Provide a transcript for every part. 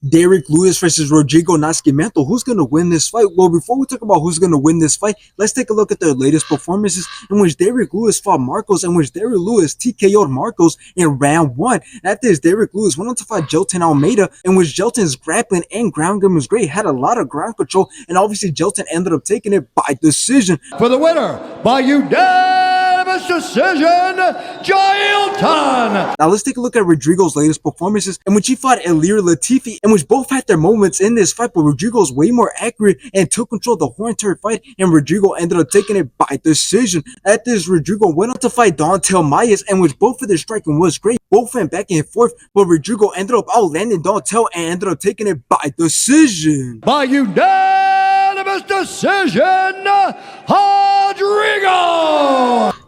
Derrick Lewis versus Rodrigo Nascimento. Who's going to win this fight? Well, before we talk about who's going to win this fight, let's take a look at their latest performances in which Derrick Lewis fought Marcos, in which Derrick Lewis TKO'd Marcos in round 1. After this, Derrick Lewis went on to fight Jelton Almeida, in which Jelton's grappling and ground game was great, had a lot of ground control, and obviously Jelton ended up taking it by decision. For the winner, by unanimous decision, Jelton! Now let's take a look at Rodrigo's latest performances, in which he fought Ilir Latifi, in which both had their moments in this fight, but Rodrigo's way more accurate and took control of the whole entire fight, and Rodrigo ended up taking it by decision. After this, Rodrigo went on to fight Dontel Mayes, in which both of their striking was great. Both went back and forth, but Rodrigo ended up outlanding Dontel and ended up taking it by decision. By unanimous decision, Rodrigo!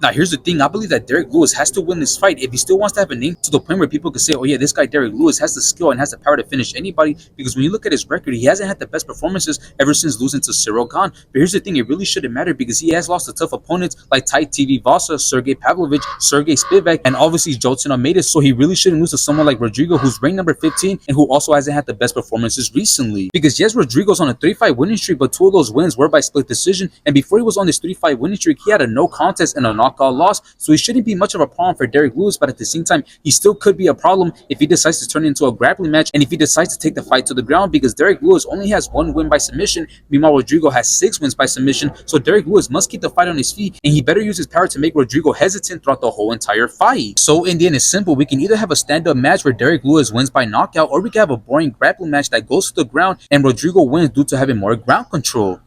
Now, here's the thing. I believe that Derrick Lewis has to win this fight if he still wants to have a name to the point where people can say, oh yeah, this guy Derrick Lewis has the skill and has the power to finish anybody, because when you look at his record, he hasn't had the best performances ever since losing to Cyril Gane. But here's the thing. It really shouldn't matter because he has lost to tough opponents like Tai TV Vasa, Sergey Pavlovich, Sergey Spivak, and obviously Jelton Almeida. So he really shouldn't lose to someone like Rodrigo, who's ranked number 15 and who also hasn't had the best performances recently. Because yes, Rodrigo's on a 3-fight winning streak, but 2 of those wins were by split decision. And before he was on this 3-fight winning streak, he had a no contest and a knockout loss. So he shouldn't be much of a problem for Derrick Lewis, but at the same time, he still could be a problem if he decides to turn it into a grappling match and if he decides to take the fight to the ground, because Derrick Lewis only has 1 win by submission, meanwhile Rodrigo has 6 wins by submission. So Derrick Lewis must keep the fight on his feet, and he better use his power to make Rodrigo hesitant throughout the whole entire fight. So in the end, it's simple. We can either have a stand-up match where Derrick Lewis wins by knockout, or we can have a boring grappling match that goes to the ground and Rodrigo wins due to having more ground control.